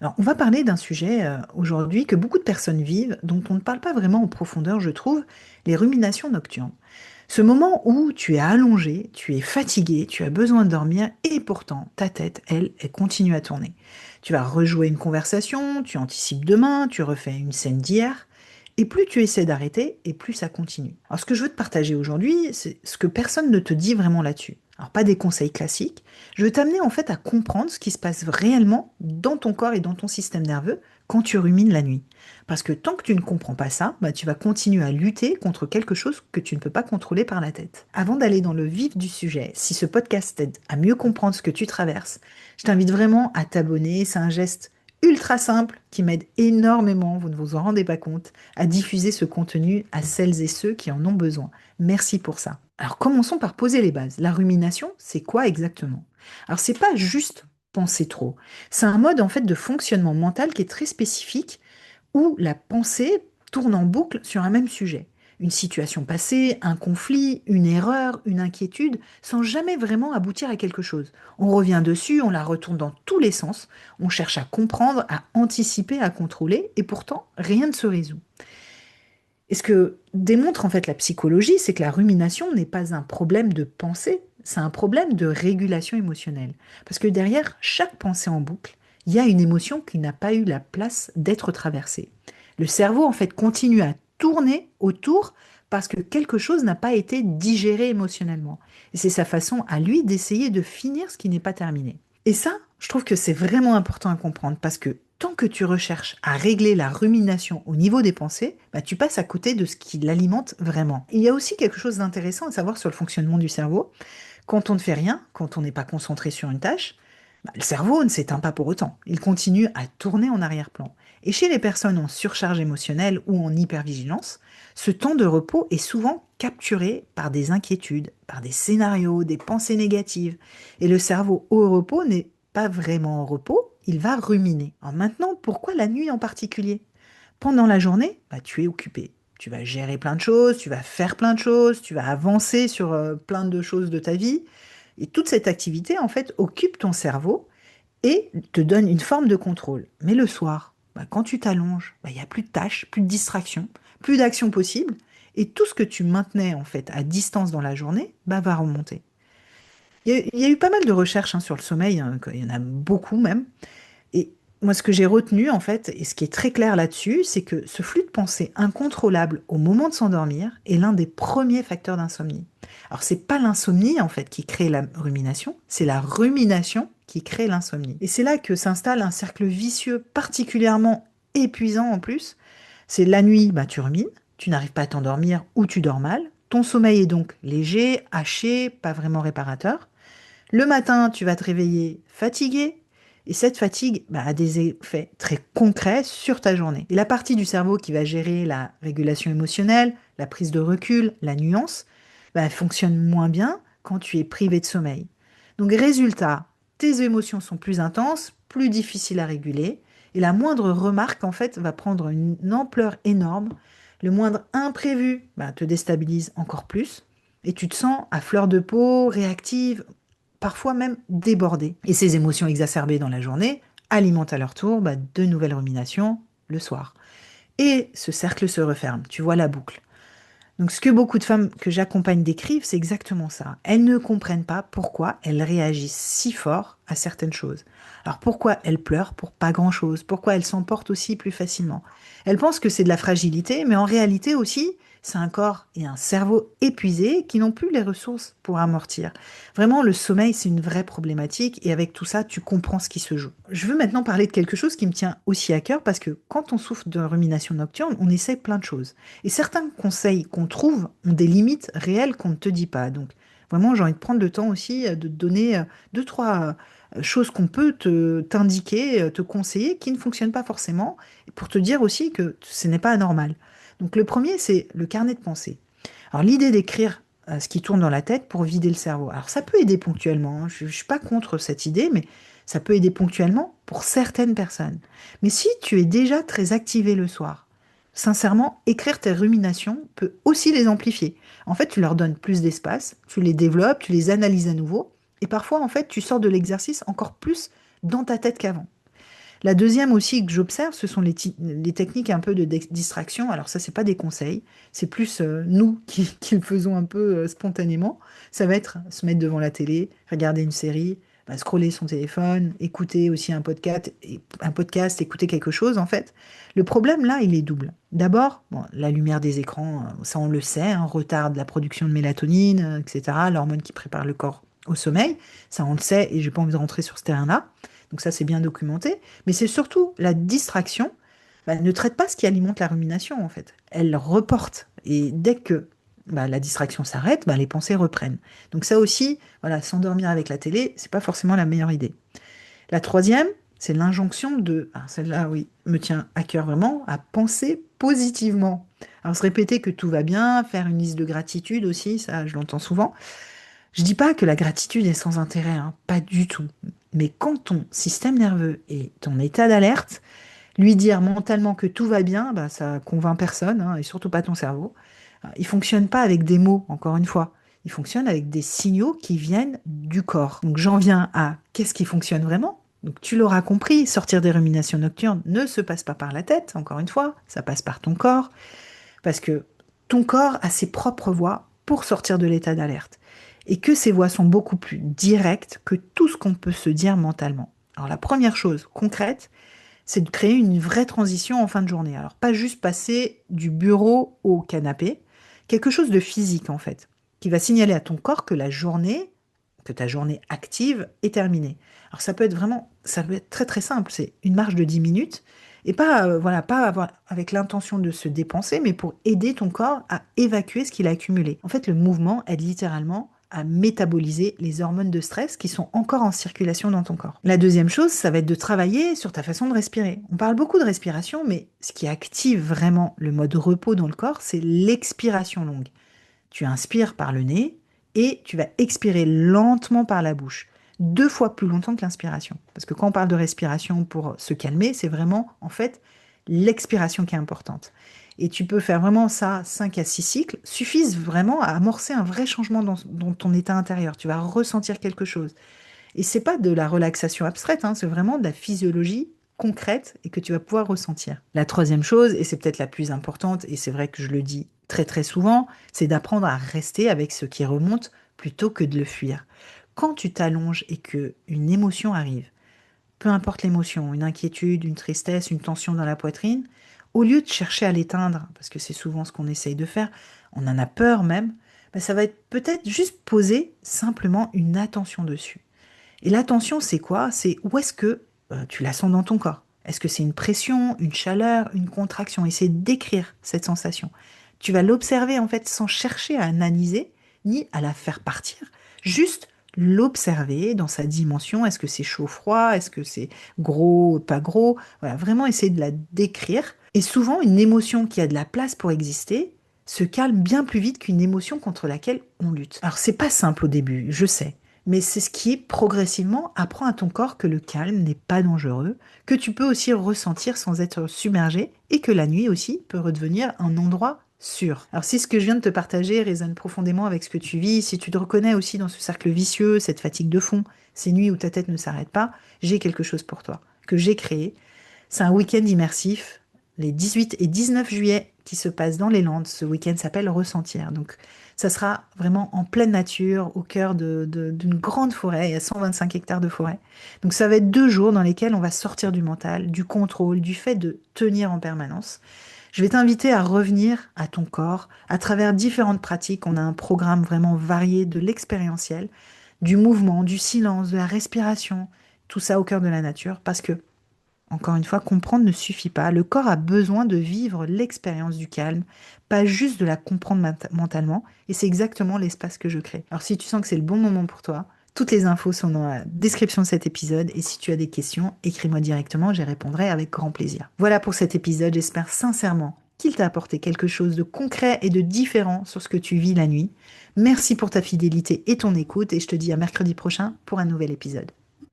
Alors, on va parler d'un sujet aujourd'hui que beaucoup de personnes vivent, dont on ne parle pas vraiment en profondeur, je trouve, les ruminations nocturnes. Ce moment où tu es allongé, tu es fatigué, tu as besoin de dormir, et pourtant ta tête, elle continue à tourner. Tu vas rejouer une conversation, tu anticipes demain, tu refais une scène d'hier, et plus tu essaies d'arrêter, et plus ça continue. Alors, ce que je veux te partager aujourd'hui, c'est ce que personne ne te dit vraiment là-dessus. Alors, pas des conseils classiques. Je veux t'amener en fait à comprendre ce qui se passe réellement dans ton corps et dans ton système nerveux quand tu rumines la nuit. Parce que tant que tu ne comprends pas ça, bah, tu vas continuer à lutter contre quelque chose que tu ne peux pas contrôler par la tête. Avant d'aller dans le vif du sujet, si ce podcast t'aide à mieux comprendre ce que tu traverses, je t'invite vraiment à t'abonner. C'est un geste ultra simple qui m'aide énormément, vous ne vous en rendez pas compte, à diffuser ce contenu à celles et ceux qui en ont besoin. Merci pour ça. Alors commençons par poser les bases. La rumination, c'est quoi exactement? Alors c'est pas juste penser trop. C'est un mode en fait de fonctionnement mental qui est très spécifique où la pensée tourne en boucle sur un même sujet. Une situation passée, un conflit, une erreur, une inquiétude, sans jamais vraiment aboutir à quelque chose. On revient dessus, on la retourne dans tous les sens, on cherche à comprendre, à anticiper, à contrôler, et pourtant rien ne se résout. Et ce que démontre en fait la psychologie, c'est que la rumination n'est pas un problème de pensée, c'est un problème de régulation émotionnelle. Parce que derrière chaque pensée en boucle, il y a une émotion qui n'a pas eu la place d'être traversée. Le cerveau en fait continue à tourner autour parce que quelque chose n'a pas été digéré émotionnellement. Et c'est sa façon à lui d'essayer de finir ce qui n'est pas terminé. Et ça, je trouve que c'est vraiment important à comprendre parce que tant que tu recherches à régler la rumination au niveau des pensées, bah, tu passes à côté de ce qui l'alimente vraiment. Il y a aussi quelque chose d'intéressant à savoir sur le fonctionnement du cerveau. Quand on ne fait rien, quand on n'est pas concentré sur une tâche, bah, le cerveau ne s'éteint pas pour autant. Il continue à tourner en arrière-plan. Et chez les personnes en surcharge émotionnelle ou en hypervigilance, ce temps de repos est souvent capturé par des inquiétudes, par des scénarios, des pensées négatives. Et le cerveau au repos n'est pas vraiment au repos, il va ruminer. Alors maintenant, pourquoi la nuit en particulier? Pendant la journée, bah, tu es occupé. Tu vas gérer plein de choses, tu vas faire plein de choses, tu vas avancer sur plein de choses de ta vie. Et toute cette activité, en fait, occupe ton cerveau et te donne une forme de contrôle. Mais le soir, bah, quand tu t'allonges, bah, il n'y a plus de tâches, plus de distractions, plus d'actions possibles. Et tout ce que tu maintenais, en fait, à distance dans la journée, bah, va remonter. Il y a eu pas mal de recherches hein, sur le sommeil, hein, il y en a beaucoup même. Et moi, ce que j'ai retenu, en fait, et ce qui est très clair là-dessus, c'est que ce flux de pensée incontrôlable au moment de s'endormir est l'un des premiers facteurs d'insomnie. Alors, c'est pas l'insomnie, en fait, qui crée la rumination, c'est la rumination qui crée l'insomnie. Et c'est là que s'installe un cercle vicieux particulièrement épuisant en plus. C'est la nuit, bah, tu rumines, tu n'arrives pas à t'endormir ou tu dors mal. Ton sommeil est donc léger, haché, pas vraiment réparateur. Le matin, tu vas te réveiller fatigué, et cette fatigue bah, a des effets très concrets sur ta journée. Et la partie du cerveau qui va gérer la régulation émotionnelle, la prise de recul, la nuance, bah, elle fonctionne moins bien quand tu es privé de sommeil. Donc résultat, tes émotions sont plus intenses, plus difficiles à réguler, et la moindre remarque en fait va prendre une ampleur énorme. Le moindre imprévu bah, te déstabilise encore plus, et tu te sens à fleur de peau, réactive, parfois même débordés. Et ces émotions exacerbées dans la journée alimentent à leur tour bah, de nouvelles ruminations le soir. Et ce cercle se referme, tu vois la boucle. Donc ce que beaucoup de femmes que j'accompagne décrivent, c'est exactement ça. Elles ne comprennent pas pourquoi elles réagissent si fort à certaines choses. Alors pourquoi elles pleurent pour pas grand-chose? Pourquoi elles s'emportent aussi plus facilement? Elles pensent que c'est de la fragilité, mais en réalité aussi, c'est un corps et un cerveau épuisés qui n'ont plus les ressources pour amortir. Vraiment, le sommeil, c'est une vraie problématique et avec tout ça, tu comprends ce qui se joue. Je veux maintenant parler de quelque chose qui me tient aussi à cœur parce que quand on souffre de rumination nocturne, on essaie plein de choses. Et certains conseils qu'on trouve ont des limites réelles qu'on ne te dit pas. Donc, vraiment, j'ai envie de prendre le temps aussi de te donner deux, trois choses qu'on peut t'indiquer, te conseiller, qui ne fonctionnent pas forcément, pour te dire aussi que ce n'est pas anormal. Donc, le premier, c'est le carnet de pensée. Alors, l'idée d'écrire ce qui tourne dans la tête pour vider le cerveau. Alors, ça peut aider ponctuellement, hein. Je ne suis pas contre cette idée, mais ça peut aider ponctuellement pour certaines personnes. Mais si tu es déjà très activé le soir, sincèrement, écrire tes ruminations peut aussi les amplifier. En fait, tu leur donnes plus d'espace, tu les développes, tu les analyses à nouveau, et parfois, en fait, tu sors de l'exercice encore plus dans ta tête qu'avant. La deuxième aussi que j'observe, ce sont les techniques un peu de distraction. Alors ça, c'est pas des conseils, c'est plus nous qui le faisons un peu spontanément. Ça va être se mettre devant la télé, regarder une série, bah, scroller son téléphone, écouter aussi un podcast, écouter quelque chose en fait. Le problème là, il est double. D'abord, bon, la lumière des écrans, ça on le sait, hein, retarde la production de mélatonine, etc., l'hormone qui prépare le corps au sommeil. Ça on le sait et j'ai pas envie de rentrer sur ce terrain-là. Donc ça c'est bien documenté. Mais c'est surtout la distraction, bah, ne traite pas ce qui alimente la rumination en fait. Elle reporte. Et dès que bah, la distraction s'arrête, bah, les pensées reprennent. Donc ça aussi, voilà, s'endormir avec la télé, c'est pas forcément la meilleure idée. La troisième, c'est l'injonction de, ah, celle-là, oui, me tient à cœur vraiment, à penser positivement. Alors se répéter que tout va bien, faire une liste de gratitude aussi, ça je l'entends souvent. Je dis pas que la gratitude est sans intérêt, hein, pas du tout. Mais quand ton système nerveux est en état d'alerte, lui dire mentalement que tout va bien, bah, ça convainc personne, hein, et surtout pas ton cerveau. Il fonctionne pas avec des mots, encore une fois. Il fonctionne avec des signaux qui viennent du corps. Donc j'en viens à qu'est-ce qui fonctionne vraiment? Donc tu l'auras compris, sortir des ruminations nocturnes ne se passe pas par la tête, encore une fois, ça passe par ton corps, parce que ton corps a ses propres voies pour sortir de l'état d'alerte. Et que ces voies sont beaucoup plus directes que tout ce qu'on peut se dire mentalement. Alors la première chose concrète, c'est de créer une vraie transition en fin de journée. Alors, pas juste passer du bureau au canapé, quelque chose de physique en fait, qui va signaler à ton corps que la journée, que ta journée active est terminée. Alors, ça peut être vraiment, ça peut être très très simple, c'est une marche de 10 minutes, et pas, voilà, pas avec l'intention de se dépenser, mais pour aider ton corps à évacuer ce qu'il a accumulé. En fait, le mouvement aide littéralement à métaboliser les hormones de stress qui sont encore en circulation dans ton corps. La deuxième chose, ça va être de travailler sur ta façon de respirer. On parle beaucoup de respiration, mais ce qui active vraiment le mode repos dans le corps, c'est l'expiration longue. Tu inspires par le nez et tu vas expirer lentement par la bouche. 2 fois plus longtemps que l'inspiration. Parce que quand on parle de respiration pour se calmer, c'est vraiment en fait l'expiration qui est importante. Et tu peux faire vraiment ça 5 à 6 cycles, suffisent vraiment à amorcer un vrai changement dans ton état intérieur. Tu vas ressentir quelque chose. Et c'est pas de la relaxation abstraite, hein, c'est vraiment de la physiologie concrète et que tu vas pouvoir ressentir. La troisième chose, et c'est peut-être la plus importante, et c'est vrai que je le dis très très souvent, c'est d'apprendre à rester avec ce qui remonte plutôt que de le fuir. Quand tu t'allonges et que une émotion arrive, peu importe l'émotion, une inquiétude, une tristesse, une tension dans la poitrine, au lieu de chercher à l'éteindre, parce que c'est souvent ce qu'on essaye de faire, on en a peur même, ben ça va être peut-être juste poser simplement une attention dessus. Et l'attention, c'est quoi? C'est où est-ce que tu la sens dans ton corps? Est-ce que c'est une pression, une chaleur, une contraction? Essaie d'écrire cette sensation. Tu vas l'observer en fait sans chercher à analyser ni à la faire partir. Juste l'observer dans sa dimension. Est-ce que c'est chaud-froid? Est-ce que c'est gros, pas gros? Voilà, vraiment essayer de la décrire. Et souvent, une émotion qui a de la place pour exister se calme bien plus vite qu'une émotion contre laquelle on lutte. Alors, c'est pas simple au début, je sais. Mais c'est ce qui, progressivement, apprend à ton corps que le calme n'est pas dangereux, que tu peux aussi ressentir sans être submergé, et que la nuit aussi peut redevenir un endroit sûr. Alors si ce que je viens de te partager résonne profondément avec ce que tu vis, si tu te reconnais aussi dans ce cercle vicieux, cette fatigue de fond, ces nuits où ta tête ne s'arrête pas, j'ai quelque chose pour toi, que j'ai créé. C'est un week-end immersif, les 18 et 19 juillet, qui se passe dans les Landes. Ce week-end s'appelle Ressentir. Donc, ça sera vraiment en pleine nature, au cœur d'une grande forêt. Il y a 125 hectares de forêt. Donc, ça va être 2 jours dans lesquels on va sortir du mental, du contrôle, du fait de tenir en permanence. Je vais t'inviter à revenir à ton corps à travers différentes pratiques. On a un programme vraiment varié de l'expérientiel, du mouvement, du silence, de la respiration, tout ça au cœur de la nature, parce que encore une fois, comprendre ne suffit pas. Le corps a besoin de vivre l'expérience du calme, pas juste de la comprendre mentalement. Et c'est exactement l'espace que je crée. Alors si tu sens que c'est le bon moment pour toi, toutes les infos sont dans la description de cet épisode. Et si tu as des questions, écris-moi directement, j'y répondrai avec grand plaisir. Voilà pour cet épisode, j'espère sincèrement qu'il t'a apporté quelque chose de concret et de différent sur ce que tu vis la nuit. Merci pour ta fidélité et ton écoute et je te dis à mercredi prochain pour un nouvel épisode.